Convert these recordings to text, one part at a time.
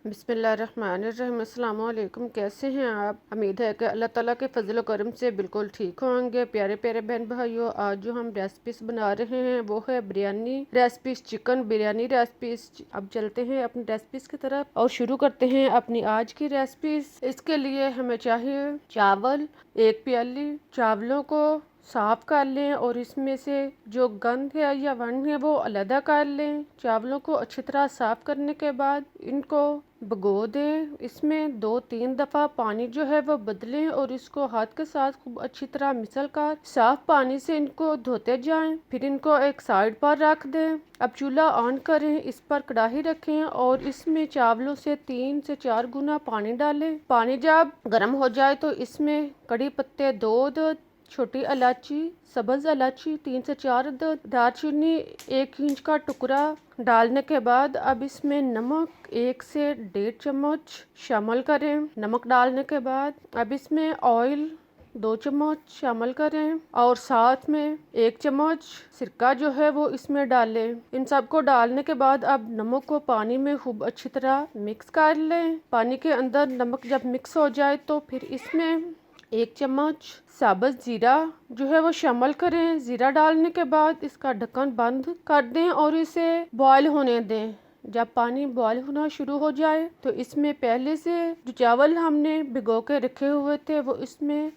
बिस्मिल्लाहिर्रहमानिर्रहीम। अस्सलाम वालेकुम। कैसे हैं आप? उम्मीद है कि अल्लाह ताला के फजल व करम से बिल्कुल ठीक होंगे। प्यारे प्यारे बहन भाइयों, आज जो हम रेसिपीज बना रहे हैं वो है biryani recipes, chicken biryani recipes. अब चलते हैं अपनी रेसिपीज की तरफ और शुरू करते हैं अपनी आज की रेसिपीज। इसके लिए हमें चाहिए चावल, एक प्याली। चावलों को साफ कर लें और इसमें से जो गंद है या वण है वो अलग कर लें। चावलों को अच्छी तरह साफ करने के बाद इनको भिगो दें। इसमें 2-3 दफ़ा पानी जो है वो बदलें और इसको हाथ के साथ खूब अच्छी तरह मिसल कर साफ पानी से इनको धोते जाएं। फिर इनको एक साइड पर रख दें। अब चूल्हा ऑन करें, इस पर कढ़ाई रखें और इसमें चावलों से 3 से 4 गुना पानी डालें। पानी जब गर्म हो जाए तो इसमें कड़ी पत्ते 2 छोटी इलायची, सब्ज इलायची 3 से 4 दालचीनी 1 इंच का टुकड़ा डालने के बाद अब इसमें नमक 1 से 1.5 चम्मच शामिल करें। नमक डालने के बाद अब इसमें ऑयल 2 चम्मच शामिल करें और साथ में 1 चम्मच सिरका जो है वो इसमें डालें। इन सबको डालने के बाद अब नमक को पानी में खूब अच्छी तरह मिक्स कर लें। पानी के अंदर नमक जब मिक्स हो जाए तो फिर इसमें 1 चम्मच साबुत जीरा जो है वो शामिल करें। जीरा डालने के बाद इसका ढक्कन बंद कर दें और इसे बॉयल होने दें। जब पानी बॉयल होना शुरू हो जाए तो इसमें पहले से जो चावल हमने भिगो के रखे हुए थे वो इसमें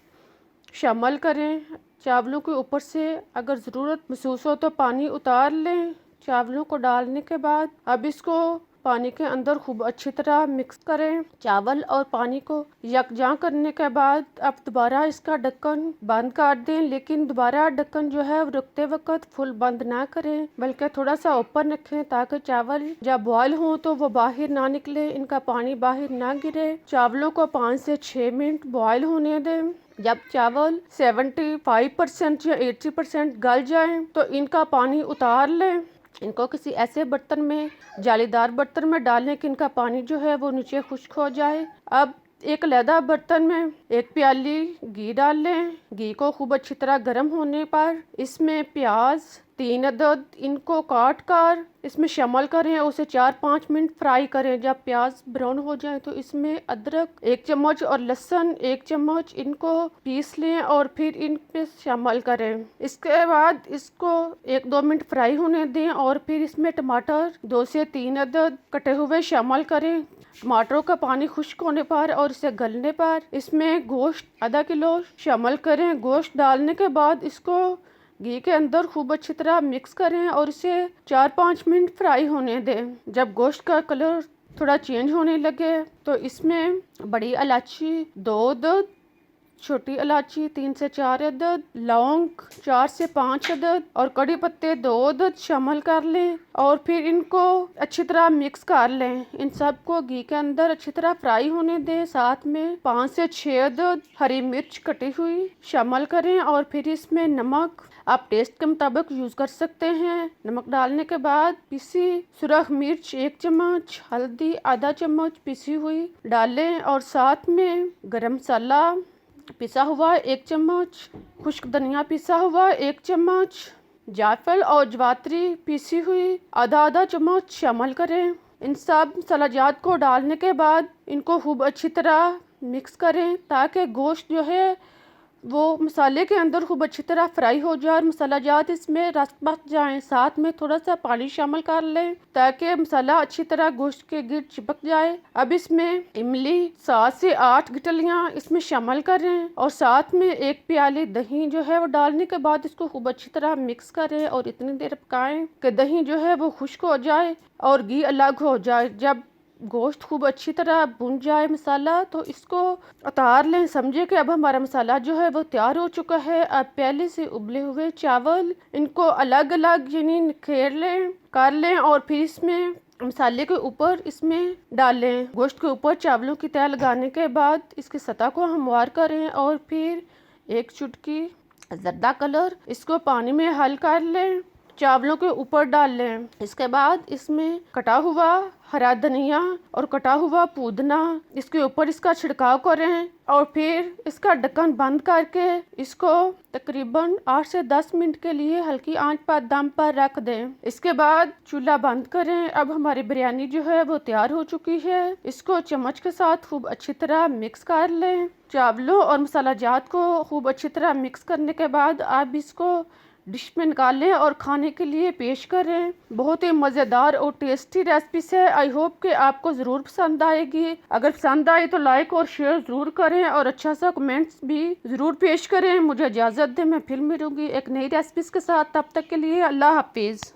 शामिल करें। चावलों के ऊपर से अगर ज़रूरत महसूस हो तो पानी उतार लें। चावलों को डालने के बाद अब इसको पानी के अंदर खूब अच्छी तरह मिक्स करें। चावल और पानी को यकजां करने के बाद अब दोबारा इसका ढक्कन बंद कर दें, लेकिन दोबारा ढक्कन जो है रखते वक्त फुल बंद ना करें बल्कि थोड़ा सा ऊपर रखें ताकि चावल जब बॉयल हो तो वो बाहर ना निकले, इनका पानी बाहर ना गिरे। चावलों को 5 से 6 मिनट बॉयल होने दें। जब चावल 75% या 80% गल जाएं तो इनका पानी उतार लें। इनको किसी ऐसे बर्तन में, जालीदार बर्तन में डालें कि इनका पानी जो है वो नीचे खुश्क हो जाए। अब एक अलहदा बर्तन में 1 प्याली घी डाल लें। घी को खूब अच्छी तरह गर्म होने पर इसमें प्याज 3 अदद इनको काट कर इसमें शामिल करें और उसे 4-5 मिनट फ्राई करें। जब प्याज ब्राउन हो जाए तो इसमें अदरक 1 चम्मच और लहसुन 1 चम्मच इनको पीस लें और फिर इन पे शामिल करें। इसके बाद इसको 1-2 मिनट फ्राई होने दें और फिर इसमें टमाटर 2 से 3 अदद कटे हुए शामिल करें। टमाटरों का पानी खुश्क होने पर और इसे गलने पर इसमें गोश्त आधा किलो शामिल करें। गोश्त डालने के बाद इसको घी के अंदर खूब अच्छी तरह मिक्स करें और इसे 4-5 मिनट फ्राई होने दें। जब गोश्त का कलर थोड़ा चेंज होने लगे तो इसमें बड़ी इलायची 2 अदद, छोटी इलायची 3 से 4 अदद, लौंग 4 से 5 अदद और कड़ी पत्ते 2 अदद शामिल कर लें और फिर इनको अच्छी तरह मिक्स कर लें। इन सब को घी के अंदर अच्छी तरह फ्राई होने दें। साथ में 5 से 6 अदद हरी मिर्च कटी हुई शामिल करें और फिर इसमें नमक आप टेस्ट के मुताबिक यूज़ कर सकते हैं। नमक डालने के बाद पिसी सुरख मिर्च 1 चम्मच, हल्दी आधा चम्मच पिसी हुई डालें और साथ में गरम मसाला पिसा हुआ 1 चम्मच, खुश्क धनिया पिसा हुआ 1 चम्मच, जायफल और जवात्री पिसी हुई आधा चम्मच शामिल करें। इन सब मसालाजात को डालने के बाद इनको खूब अच्छी तरह मिक्स करें ताकि गोश्त जो है वो मसाले के अंदर खूब अच्छी तरह फ्राई हो जाए और मसालाजात इसमें रस बस जाएं। साथ में थोड़ा सा पानी शामिल कर लें ताकि मसाला अच्छी तरह गोश्त के गिर चिपक जाए। अब इसमें इमली 7 से 8 गिटलियाँ इसमें शामिल करें और साथ में 1 प्याली दही जो है वो डालने के बाद इसको खूब अच्छी तरह मिक्स करें और इतनी देर पकाएं कि दही जो है वो खुश्क हो जाए और घी अलग हो जाए। जब गोश्त खूब अच्छी तरह भुन जाए मसाला तो इसको उतार लें। समझे कि अब हमारा मसाला जो है वो तैयार हो चुका है। अब पहले से उबले हुए चावल इनको अलग अलग यानी निखेर लें कर लें और फिर इसमें मसाले के ऊपर इसमें डालें। गोश्त के ऊपर चावलों की तह लगाने के बाद इसकी सतह को हमवार करें और फिर 1 चुटकी जर्दा कलर इसको पानी में हल कर लें चावलों के ऊपर डाल लें। इसके बाद इसमें कटा हुआ हरा धनिया और कटा हुआ पुदीना इसके ऊपर इसका छिड़काव करें और फिर इसका ढक्कन बंद करके इसको तकरीबन 8 से 10 मिनट के लिए हल्की आंच पर दम पर रख दें। इसके बाद चूल्हा बंद करें। अब हमारी बिरयानी जो है वो तैयार हो चुकी है। इसको चम्मच के साथ खूब अच्छी तरह मिक्स कर लें। चावलों और मसाला जात को खूब अच्छी तरह मिक्स करने के बाद आप इसको डिश में निकालें और खाने के लिए पेश करें। बहुत ही मज़ेदार और टेस्टी रेसिपी है। आई होप कि आपको ज़रूर पसंद आएगी। अगर पसंद आए तो लाइक और शेयर ज़रूर करें और अच्छा सा कमेंट्स भी ज़रूर पेश करें। मुझे इजाज़त दें, मैं फिर मिलूंगी एक नई रेसिपीज़ के साथ। तब तक के लिए अल्लाह हाफिज़।